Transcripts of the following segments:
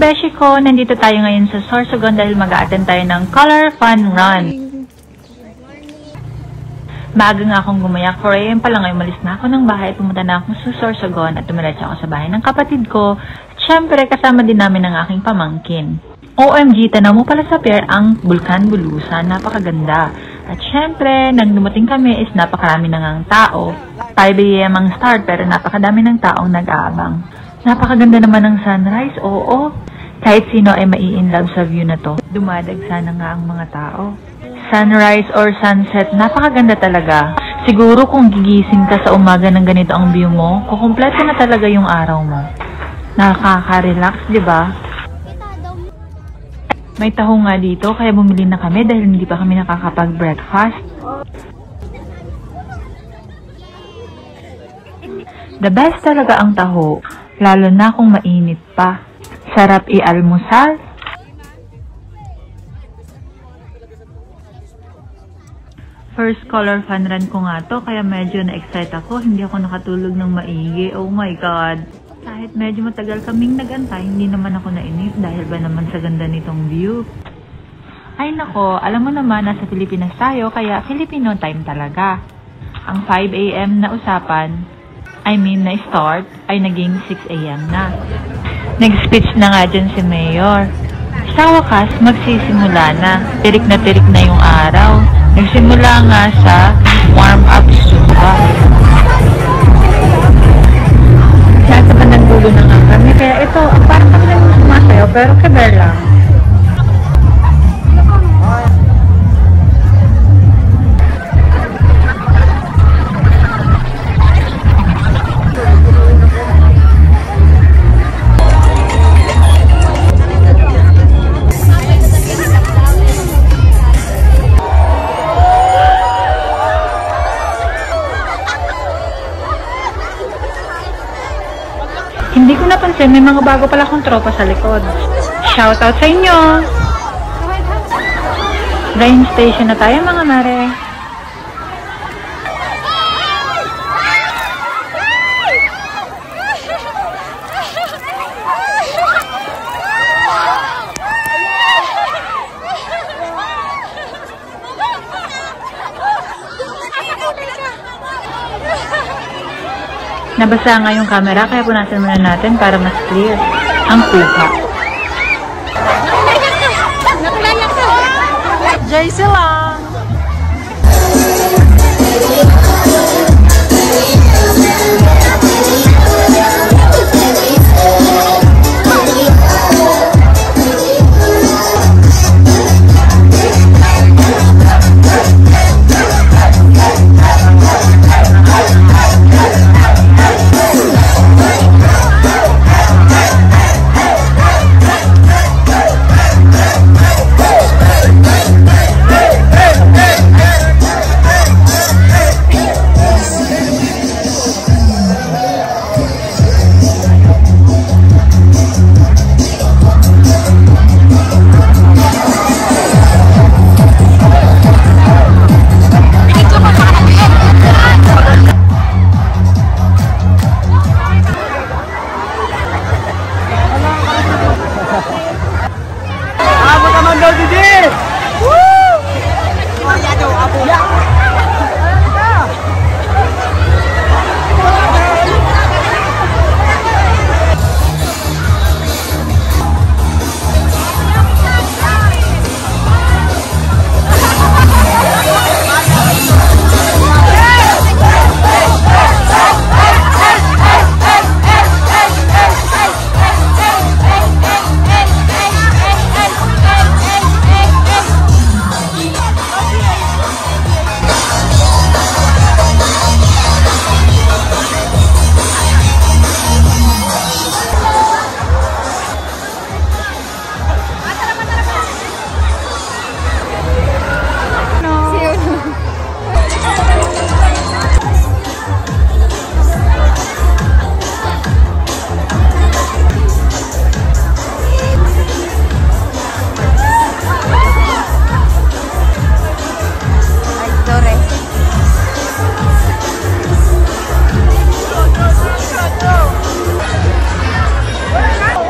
beshi ko, nandito tayo ngayon sa Sorsogon dahil mag-a-attend tayo ng Color Fun Run. Maaga nga akong gumayak, 4 AM pa lang ay umalis na ako ng bahay at pumunta na ako sa Sorsogon at dumiretso ako sa bahay ng kapatid ko. Siyempre, kasama din namin ang aking pamangkin. OMG, tanaw mo pala sa pier ang Bulkan Bulusan, napakaganda. At syempre, nang dumating kami is napakarami na ngang tao. 5 AM ang start pero napakadami ng taong nag-aabang. Napakaganda naman ng sunrise, oo. Kahit sino ay mai-inlove sa view na to. Dumadagsa na nga ang mga tao. Sunrise or sunset, napakaganda talaga. Siguro kung gigising ka sa umaga ng ganito ang view mo, kukumpleto na talaga yung araw mo. Nakaka-relax, di ba? May taho nga dito, kaya bumili na kami dahil hindi pa kami nakakapag-breakfast. The best talaga ang taho, lalo na kung mainit pa. Sarap i-almusal. First color fun run ko nga to, kaya medyo na-excite ako. Hindi ako nakatulog ng maigi. Oh my God! Kahit medyo matagal kaming nag-antay, hindi naman ako nainis dahil ba naman sa ganda nitong view. Ay nako, alam mo naman nasa Pilipinas tayo kaya Filipino time talaga. Ang 5 AM na usapan, na start, ay naging 6 AM na. Nag-speech na nga dyan si Mayor. Sa wakas, magsisimula na. Tirik na yung araw. Nagsimula nga sa warm-up Zumba. Nasa bandang dulo na nga kami. Kaya ito, ang parang kami lang sumasayaw, pero kabar lang. Hindi ko napansin, may mga bago pala akong tropa sa likod. Shoutout sa inyo! Train station na tayo mga mare. Nabasa nga yung camera, kaya punasan muna natin para mas clear ang kuha. JC lang!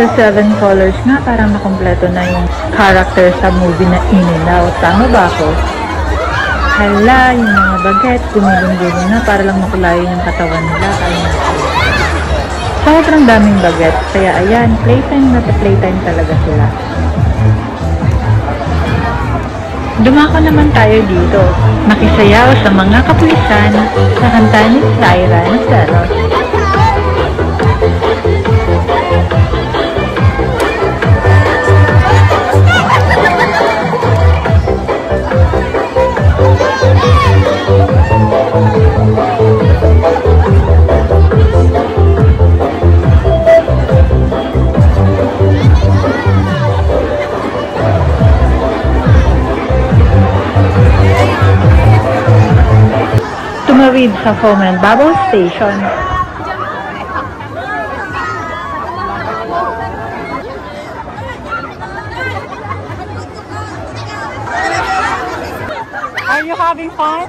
Sa 7 Colors nga, parang nakompleto na yung character sa movie na In and Out. Tama ba ako? Hala, yung mga baget, gumulong-gulong na para lang makulayo yung katawan nila. Sobrang daming baget. Kaya ayan, playtime na playtime talaga sila. Dumako naman tayo dito. Makisayaw sa mga kapulisan sa kanta ni Syra Naceros. Tumawid sa Foam and Bubble Station. Are you having fun?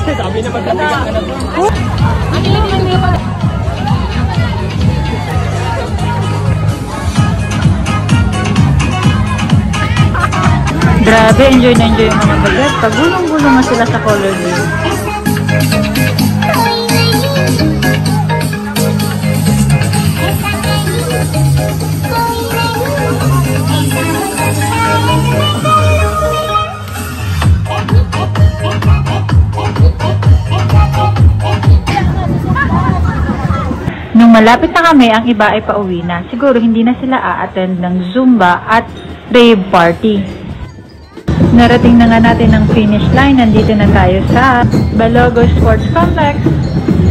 Sabi na maganda. Grabe, enjoy na enjoy yung mga bagat. Pagulong-gulong nga sila sa color blue. Nung malapit na kami, ang iba ay pauwi na. Siguro hindi na sila a-attend ng Zumba at rave party. Narating na nga natin ang finish line. Nandito na tayo sa Balogo Sports Complex.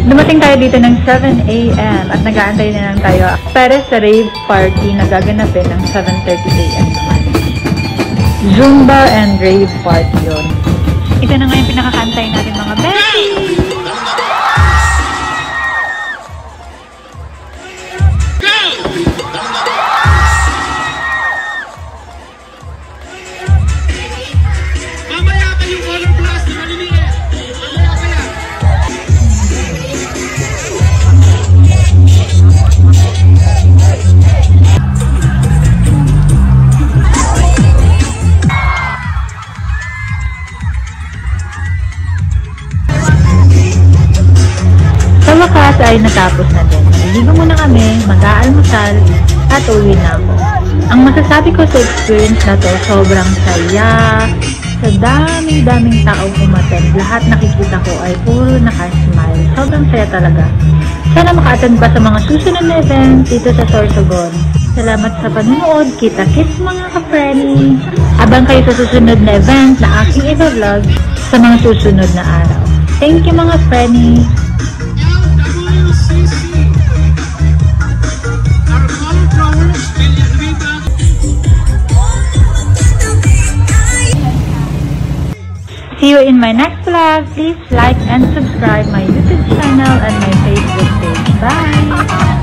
Dumating tayo dito ng 7 a.m. at nag-aantay na lang tayo para sa rave party na gaganapin ng 7:30 a.m. naman. Zumba and rave party yun. Ito na nga yung pinakakantay natin mga besties! yung color glass na maliliit. Mamaya pa yan. Sa wakas ay natapos na din. Maliligo muna kami, mag-aalmusal, at uwi na ako. Ang masasabi ko sa experience na to, sobrang saya. Sa daming taong umattend, lahat nakikita ko ay puro nakasmile. Sobrang saya talaga. Sana maka-attend pa sa mga susunod na event dito sa Sorsogon. Salamat sa panunood. Kita-kits mga ka-friendly. Abang kayo sa susunod na event na aking i-vlog sa mga susunod na araw. Thank you mga friendly. LWCC. Our color drawers will be back. See you in my next vlog. Please like and subscribe my YouTube channel and my Facebook page. Bye!